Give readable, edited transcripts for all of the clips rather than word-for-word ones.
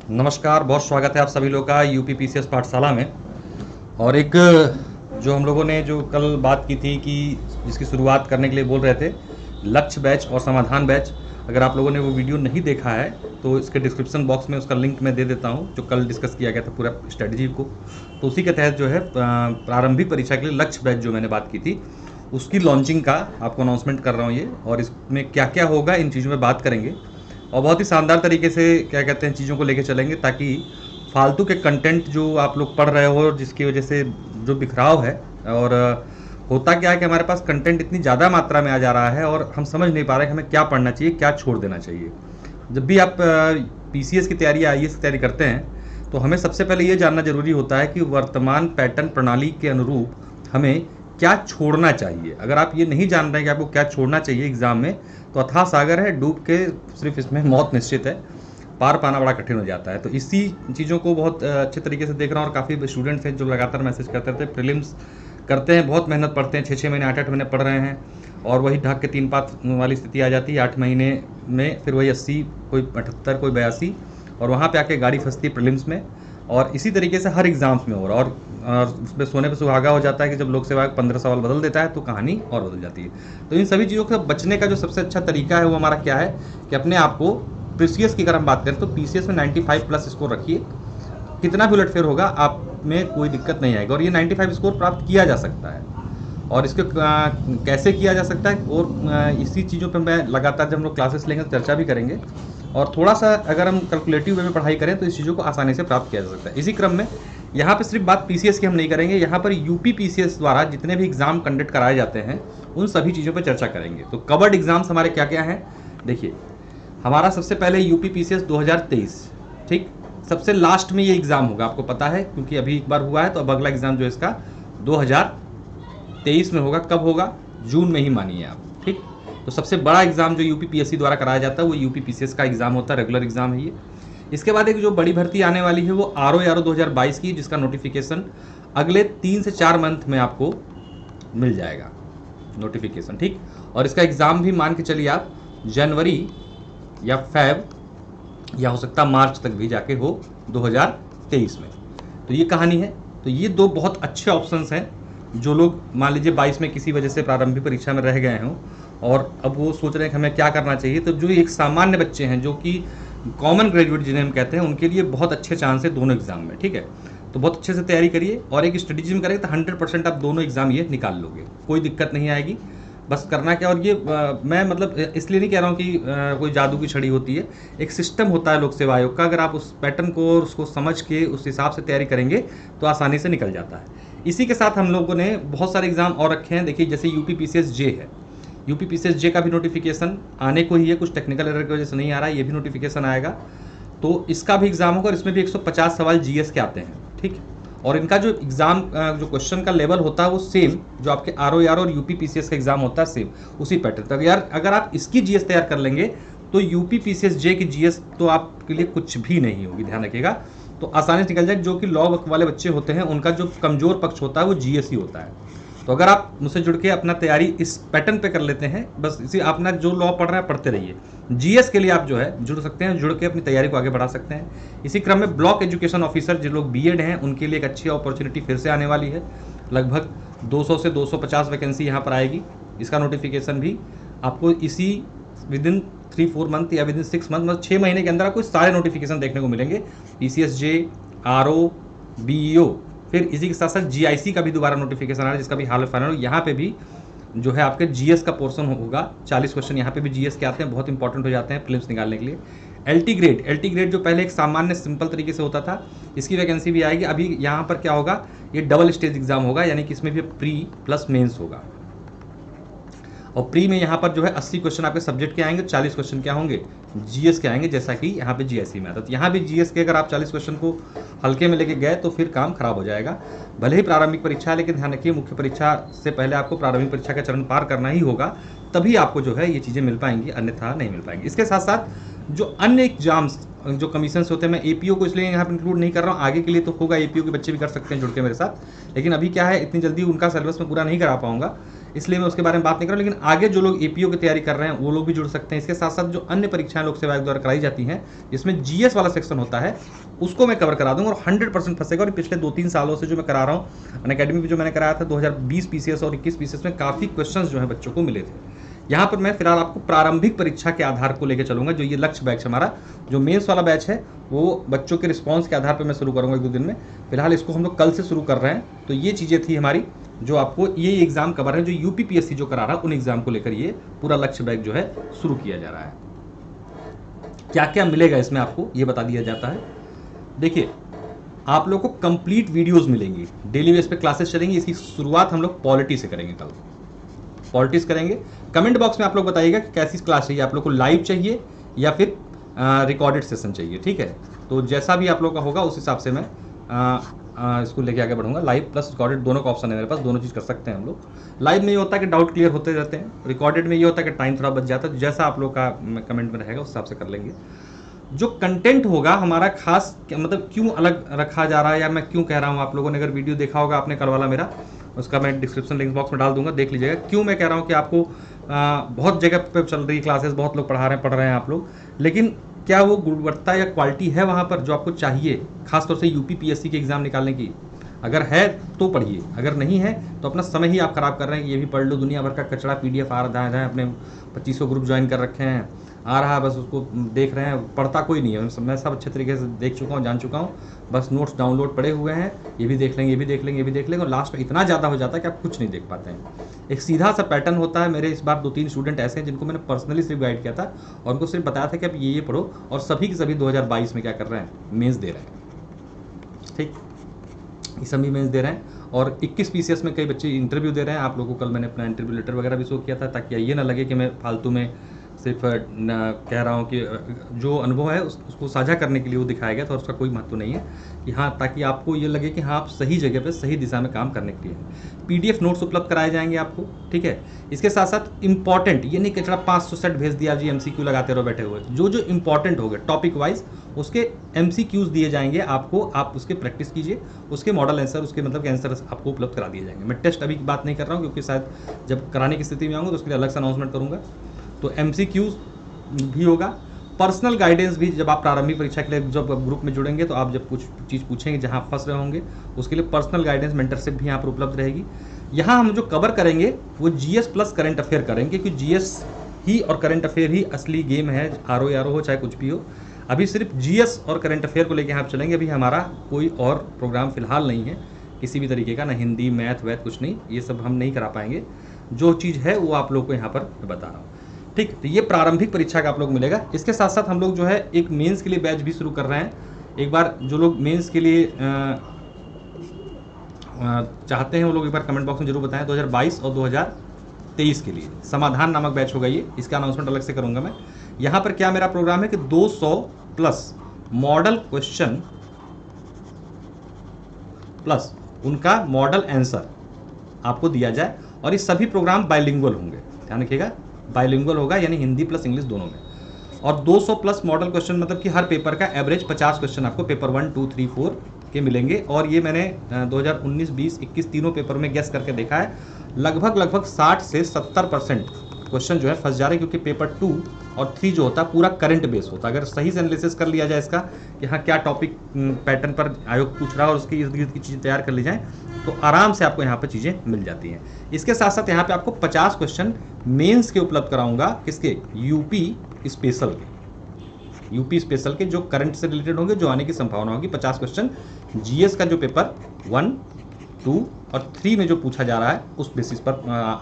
नमस्कार, बहुत स्वागत है आप सभी लोग का यूपी पीसीएस पाठशाला में। और एक जो हम लोगों ने जो कल बात की थी कि जिसकी शुरुआत करने के लिए बोल रहे थे, लक्ष्य बैच और समाधान बैच। अगर आप लोगों ने वो वीडियो नहीं देखा है तो इसके डिस्क्रिप्शन बॉक्स में उसका लिंक मैं दे देता हूँ, जो कल डिस्कस किया गया था पूरा स्ट्रेटजी को। तो उसी के तहत जो है प्रारंभिक परीक्षा के लिए लक्ष्य बैच जो मैंने बात की थी, उसकी लॉन्चिंग का आपको अनाउंसमेंट कर रहा हूँ ये। और इसमें क्या क्या होगा इन चीज़ों में बात करेंगे और बहुत ही शानदार तरीके से क्या कहते हैं चीज़ों को लेके चलेंगे, ताकि फालतू के कंटेंट जो आप लोग पढ़ रहे हो और जिसकी वजह से जो बिखराव है, और होता क्या है कि हमारे पास कंटेंट इतनी ज़्यादा मात्रा में आ जा रहा है और हम समझ नहीं पा रहे कि हमें क्या पढ़ना चाहिए, क्या छोड़ देना चाहिए। जब भी आप पीसीएस की तैयारी या आईएएस की तैयारी करते हैं तो हमें सबसे पहले ये जानना जरूरी होता है कि वर्तमान पैटर्न प्रणाली के अनुरूप हमें क्या छोड़ना चाहिए। अगर आप ये नहीं जान रहे हैं कि आपको क्या छोड़ना चाहिए एग्जाम में, तो अथाह सागर है, डूब के सिर्फ इसमें मौत निश्चित है, पार पाना बड़ा कठिन हो जाता है। तो इसी चीज़ों को बहुत अच्छे तरीके से देख रहा हूँ। और काफ़ी स्टूडेंट्स हैं जो लगातार मैसेज करते रहते हैं, प्रीलिम्स करते हैं, बहुत मेहनत पढ़ते हैं, 6-6 महीने 8-8 महीने पढ़ रहे हैं, और वही ढक के 3 पात वाली स्थिति आ जाती है 8 महीने में। फिर वही 80, कोई 78, कोई 82, और वहाँ पे आके गाड़ी फंसती है प्रीलिम्स में। और इसी तरीके से हर एग्जाम्स में हो रहा है। और उसमें सोने पे सुहागा हो जाता है कि जब लोक सेवा 15 सवाल बदल देता है तो कहानी और बदल जाती है। तो इन सभी चीज़ों से बचने का जो सबसे अच्छा तरीका है वो हमारा क्या है कि अपने आप को पीसीएस की अगर हम बात करें तो पीसीएस में 95 प्लस स्कोर रखिए। कितना भी उलटफेर होगा आप में कोई दिक्कत नहीं आएगी, और ये 95 स्कोर प्राप्त किया जा सकता है। और इसको कैसे किया जा सकता है, और इसी चीज़ों पर मैं लगातार जब हम लोग क्लासेस लेंगे तो चर्चा भी करेंगे। और थोड़ा सा अगर हम कैलकुलेटिव वे में पढ़ाई करें तो इस चीज़ों को आसानी से प्राप्त किया जा सकता है। इसी क्रम में यहाँ पर सिर्फ बात पीसीएस की हम नहीं करेंगे, यहाँ पर यूपी पीसीएस द्वारा जितने भी एग्जाम कंडक्ट कराए जाते हैं उन सभी चीज़ों पर चर्चा करेंगे। तो कवर्ड एग्जाम्स हमारे क्या क्या हैं, देखिए। हमारा सबसे पहले यूपी पीसीएस 2023, ठीक, सबसे लास्ट में ये एग्ज़ाम होगा, आपको पता है, क्योंकि अभी एक बार हुआ है। तो अब अगला एग्ज़ाम जो है इसका 2023 में होगा। कब होगा? जून में ही मानिए आप, ठीक। तो सबसे बड़ा एग्जाम जो यूपी पीएससी द्वारा कराया जाता है वो यूपी पीसीएस का एग्जाम होता है, रेगुलर एग्जाम है ये। इसके बाद एक जो बड़ी भर्ती आने वाली है वो आरओ 2022 की, जिसका नोटिफिकेशन अगले 3 से 4 मंथ में आपको मिल जाएगा नोटिफिकेशन, ठीक। और इसका एग्जाम भी मान के चलिए आप जनवरी या फेब या हो सकता मार्च तक भी जाके हो 2023 में। तो ये कहानी है। तो ये दो बहुत अच्छे ऑप्शंस हैं। जो लोग मान लीजिए 22 में किसी वजह से प्रारंभिक परीक्षा में रह गए हों और अब वो सोच रहे हैं कि हमें क्या करना चाहिए, तो जो एक सामान्य बच्चे हैं जो कि कॉमन ग्रेजुएट जिन्हें हम कहते हैं, उनके लिए बहुत अच्छे चांस है दोनों एग्जाम में, ठीक है। तो बहुत अच्छे से तैयारी करिए और एक स्ट्रेटेजी में करेंगे तो 100% आप दोनों एग्जाम ये निकाल लोगे, कोई दिक्कत नहीं आएगी। बस करना क्या, और ये मैं मतलब इसलिए नहीं कह रहा हूँ कि कोई जादू की छड़ी होती है, एक सिस्टम होता है लोक सेवा आयोग का। अगर आप उस पैटर्न को और उसको समझ के उस हिसाब से तैयारी करेंगे तो आसानी से निकल जाता है। इसी के साथ हम लोगों ने बहुत सारे एग्जाम और रखे हैं। देखिए, जैसे यूपी पीसीएस जे है, यूपी पीसीएस जे का भी नोटिफिकेशन आने को ही है, कुछ टेक्निकल एरर की वजह से नहीं आ रहा है, ये भी नोटिफिकेशन आएगा। तो इसका भी एग्जाम होगा और इसमें भी 150 सवाल जीएस के आते हैं, ठीक। और इनका जो एग्जाम जो क्वेश्चन का लेवल होता है वो सेम जो आपके आरओआर और यूपी पीसीएस का एग्जाम होता है, सेम उसी पैटर्न। तो यार अगर आप इसकी जीएस तैयार कर लेंगे तो यूपी पीसीएस जे की जीएस तो आपके लिए कुछ भी नहीं होगी, ध्यान रखिएगा। तो आसानी से निकल जाए। जो कि लॉ वाले बच्चे होते हैं उनका जो कमजोर पक्ष होता है वो जीएस ही होता है। तो अगर आप मुझसे जुड़ के अपना तैयारी इस पैटर्न पे कर लेते हैं, बस इसी अपना जो लॉ पढ़ रहे हैं पढ़ते रहिए। जीएस के लिए आप जो है जुड़ सकते हैं, जुड़ के अपनी तैयारी को आगे बढ़ा सकते हैं। इसी क्रम में ब्लॉक एजुकेशन ऑफिसर जो लोग बीएड हैं उनके लिए एक अच्छी अपॉर्चुनिटी फिर से आने वाली है। लगभग 200 से 250 वैकेंसी यहाँ पर आएगी। इसका नोटिफिकेशन भी आपको इसी विदिन 3-4 मंथ या विदिन 6 मंथ, मतलब 6 महीने के अंदर आपको सारे नोटिफिकेशन देखने को मिलेंगे। पीसीएस जे, आरओ, बीईओ, फिर इसी के साथ साथ जीआईसी का भी दोबारा नोटिफिकेशन आ रहा है, जिसका भी हाल फाइनल। यहाँ पे भी जो है आपके जीएस का पोर्शन होगा। 40 क्वेश्चन यहाँ पे भी जीएस के आते हैं, बहुत इंपॉर्टेंट हो जाते हैं प्रीलिम्स निकालने के लिए। एलटी ग्रेड जो पहले एक सामान्य सिंपल तरीके से होता था, इसकी वैकेंसी भी आएगी। अभी यहाँ पर क्या होगा, ये डबल स्टेज एग्जाम होगा, यानी कि इसमें भी प्री प्लस मेन्स होगा। और प्री में यहाँ पर जो है 80 क्वेश्चन आपके सब्जेक्ट के आएंगे, 40 क्वेश्चन क्या होंगे, जीएस के आएंगे, जैसा कि यहाँ पे जीएससी में आता है। तो यहाँ भी जीएस के अगर आप 40 क्वेश्चन को हल्के में लेके गए तो फिर काम खराब हो जाएगा। भले ही प्रारंभिक परीक्षा है, लेकिन ध्यान रखिए मुख्य परीक्षा से पहले आपको प्रारंभिक परीक्षा का चरण पार करना ही होगा, तभी आपको जो है ये चीज़ें मिल पाएंगी, अन्यथा नहीं मिल पाएंगी। इसके साथ साथ जो अन्य एग्जाम्स जो कमीशन होते हैं, मैं एपीओ को इसलिए यहाँ पर इंक्लूड नहीं कर रहा हूँ, आगे के लिए तो होगा, एपीओ के बच्चे भी कर सकते हैं जुड़ के मेरे साथ। लेकिन अभी क्या है, इतनी जल्दी उनका सिलेबस में पूरा नहीं करा पाऊंगा। इसलिए मैं उसके बारे में बात नहीं कर रहा हूँ। लेकिन आगे जो लोग एपीओ की तैयारी कर रहे हैं वो लोग भी जुड़ सकते हैं। इसके साथ साथ जो अन्य परीक्षाएं लोक सेवा आयोग द्वारा कराई जाती हैं, जिसमें जीएस वाला सेक्शन होता है, उसको मैं कवर करा दूंगा और 100% फंसेगा। और पिछले 2-3 सालों से जो मैं करा रहा हूँ अनअकैडमी में, जो मैंने कराया था 2020 पीसीएस और 21 पीसीएस में, काफ़ी क्वेश्चन जो है बच्चों को मिले थे। यहाँ पर मैं फिलहाल आपको प्रारंभिक परीक्षा के आधार को लेकर चलूंगा। जो ये लक्ष्य बैच हमारा, जो मेंस वाला बैच है, वो बच्चों के रिस्पांस के आधार पर मैं शुरू करूंगा 1-2 दिन में। फिलहाल इसको हम लोग कल से शुरू कर रहे हैं। तो ये चीज़ें थी हमारी, जो आपको ये एग्जाम कवर है, जो यूपीपीएससी जो करा रहा है उन एग्जाम को लेकर ये पूरा लक्ष्य बैच जो है शुरू किया जा रहा है। क्या क्या मिलेगा इसमें आपको ये बता दिया जाता है। देखिए, आप लोग को कंप्लीट वीडियोस मिलेंगी, डेली बेस पे क्लासेस चलेंगी। इसकी शुरुआत हम लोग पॉलिटी से करेंगे, कल पॉलिटिक्स करेंगे। कमेंट बॉक्स में आप लोग बताइएगा कि कैसी क्लास चाहिए, आप लोग को लाइव चाहिए या फिर रिकॉर्डेड सेशन चाहिए, ठीक है। तो जैसा भी आप लोग का होगा उस हिसाब से मैं इसको लेके आगे बढ़ूंगा। लाइव प्लस रिकॉर्डेड दोनों का ऑप्शन है मेरे पास, दोनों चीज़ कर सकते हैं हम लोग। लाइव में ये होता है कि डाउट क्लियर होते रहते हैं, रिकॉर्डेड में ये होता है कि टाइम थोड़ा बच जाता है। जैसा आप लोग का कमेंट में रहेगा उस हिसाब से कर लेंगे। जो कंटेंट होगा हमारा खास, मतलब क्यों अलग रखा जा रहा है या मैं क्यों कह रहा हूँ, आप लोगों ने अगर वीडियो देखा होगा आपने कल वाला मेरा, उसका मैं डिस्क्रिप्शन लिंक बॉक्स में डाल दूंगा, देख लीजिएगा। क्यों मैं कह रहा हूँ कि आपको बहुत जगह पे चल रही क्लासेस, बहुत लोग पढ़ रहे हैं आप लोग, लेकिन क्या वो गुणवत्ता या क्वालिटी है वहाँ पर जो आपको चाहिए, खासतौर से यूपीपीएससी के एग्जाम निकालने की? अगर है तो पढ़िए, अगर नहीं है तो अपना समय ही आप खराब कर रहे हैं। ये भी पढ़ लो, दुनिया भर का कचड़ा पीडीएफ आ रहा है, अपने 2500 ग्रुप ज्वाइन कर रखे हैं, आ रहा है, बस उसको देख रहे हैं, पढ़ता कोई नहीं है। मैं सब अच्छे तरीके से देख चुका हूँ, जान चुका हूँ, बस नोट्स डाउनलोड पड़े हुए हैं, ये भी देख लेंगे, ये भी देख लेंगे, ये भी देख लेंगे, और लास्ट में इतना ज़्यादा हो जाता है कि आप कुछ नहीं देख पाते हैं। एक सीधा सा पैटर्न होता है। मेरे इस बार 2-3 स्टूडेंट ऐसे हैं जिनको मैंने पर्सनली सिर्फ गाइड किया था और उनको सिर्फ बताया था कि आप ये पढ़ो, और सभी के सभी 2022 में क्या कर रहे हैं, मेंस दे रहे हैं, ठीक, ये सभी मेंस दे रहे हैं। और 21 पीसीएस में कई बच्चे इंटरव्यू दे रहे हैं। आप लोगों को कल मैंने अपना इंटरव्यू लेटर वगैरह भी शो किया था, ताकि ये ना लगे कि मैं फालतू में सिर्फ कह रहा हूँ कि जो अनुभव है उसको साझा करने के लिए वो दिखाया गया था, और उसका कोई महत्व नहीं है कि हाँ, ताकि आपको ये लगे कि हाँ आप सही जगह पे सही दिशा में काम करने के लिए। पीडीएफ नोट्स उपलब्ध कराए जाएंगे आपको, ठीक है। इसके साथ साथ इंपॉर्टेंट, ये नहीं कि चला 500 सेट भेज दिया जी, एमसीक्यू लगाते रहो बैठे हुए। जो जो इंपॉर्टेंट हो गए टॉपिक वाइज, उसके एमसीक्यूज दिए जाएंगे आपको, आप उसके प्रैक्टिस कीजिए, उसके मॉडल आंसर, उसके मतलब के आंसर आपको उपलब्ध करा दिए जाएंगे। मैं टेस्ट अभी की बात नहीं कर रहा हूँ, क्योंकि शायद जब कराने की स्थिति में आऊँगा तो उसके लिए अलग से अनाउंसमेंट करूँगा। तो एमसीक्यूज भी होगा, पर्सनल गाइडेंस भी। जब आप प्रारंभिक परीक्षा के लिए जब ग्रुप में जुड़ेंगे तो आप जब कुछ चीज़ पूछेंगे जहां आप फंस रहे होंगे, उसके लिए पर्सनल गाइडेंस, मेंटरशिप भी यहाँ पर उपलब्ध रहेगी। यहाँ हम जो कवर करेंगे वो जीएस प्लस करंट अफेयर करेंगे, क्योंकि जीएस ही और करंट अफेयर ही असली गेम है, आरओ यारो हो चाहे कुछ भी हो। अभी सिर्फ जीएस और करंट अफेयर को लेकर यहाँ चलेंगे। अभी हमारा कोई और प्रोग्राम फिलहाल नहीं है किसी भी तरीके का, ना हिंदी मैथ वैथ कुछ नहीं, ये सब हम नहीं करा पाएंगे। जो चीज़ है वो आप लोग को यहाँ पर बता रहा हूँ, ठीक। तो ये प्रारंभिक परीक्षा का आप लोग मिलेगा। इसके साथ साथ हम लोग जो है एक मेंस के लिए बैच भी शुरू कर रहे हैं। एक बार जो लोग मेंस के लिए चाहते हैं वो लोग एक बार कमेंट बॉक्स में जरूर बताएं। 2022 और 2023 के लिए समाधान नामक बैच होगा ये, इसका अनाउंसमेंट अलग से करूंगा मैं। यहाँ पर क्या मेरा प्रोग्राम है कि 200 प्लस मॉडल क्वेश्चन प्लस उनका मॉडल आंसर आपको दिया जाए, और ये सभी प्रोग्राम बाइलिंगुअल होंगे, ध्यान रखिएगा, बाइलिंगुअल होगा, यानी हिंदी प्लस इंग्लिश दोनों में। और 200 प्लस मॉडल क्वेश्चन, मतलब कि हर पेपर का एवरेज 50 क्वेश्चन आपको पेपर 1, 2, 3, 4 के मिलेंगे। और ये मैंने 2019, 20, 21 तीनों पेपर में गेस करके देखा है, लगभग 60 से 70% क्वेश्चन जो है फंस जा रहे हैं, क्योंकि पेपर 2 और 3 जो होता है पूरा करंट बेस होता है। अगर सही से एनालिसिस कर लिया जाए इसका कि हाँ क्या टॉपिक पैटर्न पर आयोग पूछ रहा है और उसकी इर्द गिर्द की चीज़ें तैयार कर ली जाए, तो आराम से आपको यहाँ पर चीज़ें मिल जाती हैं। इसके साथ साथ यहाँ पे आपको 50 क्वेश्चन मेंस के उपलब्ध कराऊंगा, किसके, यूपी स्पेशल के, यूपी स्पेशल के जो करंट से रिलेटेड होंगे, जो आने की संभावना होगी। 50 क्वेश्चन जीएस का जो पेपर 1, 2 और 3 में जो पूछा जा रहा है उस बेसिस पर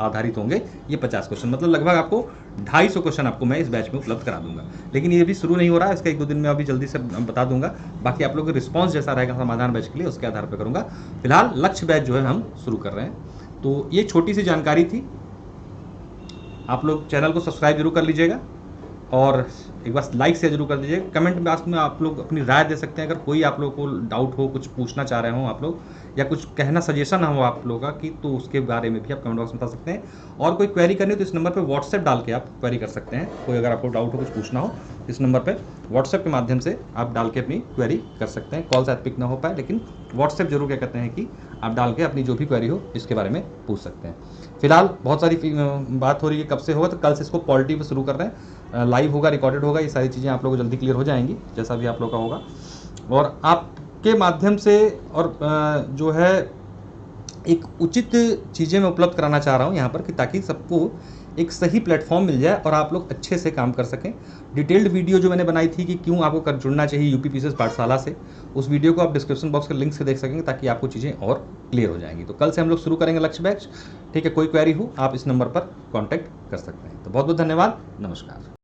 आधारित होंगे ये 50 क्वेश्चन। मतलब लगभग आपको 250 क्वेश्चन आपको मैं इस बैच में उपलब्ध करा दूंगा। लेकिन ये भी शुरू नहीं हो रहा है, इसका 1-2 दिन में अभी जल्दी से बता दूंगा। बाकी आप लोगों का रिस्पॉन्स जैसा रहेगा समाधान बैच के लिए, उसके आधार पर करूँगा। फिलहाल लक्ष्य बैच जो है हम शुरू कर रहे हैं। तो ये छोटी सी जानकारी थी। आप लोग चैनल को सब्सक्राइब जरूर कर लीजिएगा और एक बार लाइक शेयर जरूर कर दीजिएगा। कमेंट बॉक्स में आप लोग अपनी राय दे सकते हैं। अगर कोई आप लोगों को डाउट हो, कुछ पूछना चाह रहे हो आप लोग, या कुछ कहना सजेशन हो आप लोगों का कि, तो उसके बारे में भी आप कमेंट बॉक्स में बता सकते हैं। और कोई क्वेरी करनी हो तो इस नंबर पे व्हाट्सएप डाल के आप क्वेरी कर सकते हैं। कोई अगर आपको डाउट हो, कुछ पूछना हो, इस नंबर पे व्हाट्सएप के माध्यम से आप डाल के अपनी क्वेरी कर सकते हैं। कॉल शायद पिक ना हो पाए, लेकिन व्हाट्सएप जरूर क्या कहते हैं कि आप डाल के अपनी जो भी क्वेरी हो इसके बारे में पूछ सकते हैं। फिलहाल बहुत सारी बात हो रही है कब से होगा, तो कल से इसको पॉलिटी पे शुरू कर रहे हैं, लाइव होगा, रिकॉर्डेड होगा, ये सारी चीज़ें आप लोगों को जल्दी क्लियर हो जाएंगी जैसा भी आप लोग का होगा। और आपके माध्यम से और जो है एक उचित चीज़ें मैं उपलब्ध कराना चाह रहा हूँ यहाँ पर कि ताकि सबको एक सही प्लेटफॉर्म मिल जाए और आप लोग अच्छे से काम कर सकें। डिटेल्ड वीडियो जो मैंने बनाई थी कि क्यों आपको कर जुड़ना चाहिए यूपी पीसीएस पाठशाला से, उस वीडियो को आप डिस्क्रिप्शन बॉक्स के लिंक से देख सकेंगे ताकि आपको चीज़ें और क्लियर हो जाएंगी। तो कल से हम लोग शुरू करेंगे लक्ष्य बैच, ठीक है। कोई क्वेरी हो आप इस नंबर पर कॉन्टैक्ट कर सकते हैं। तो बहुत बहुत धन्यवाद, नमस्कार।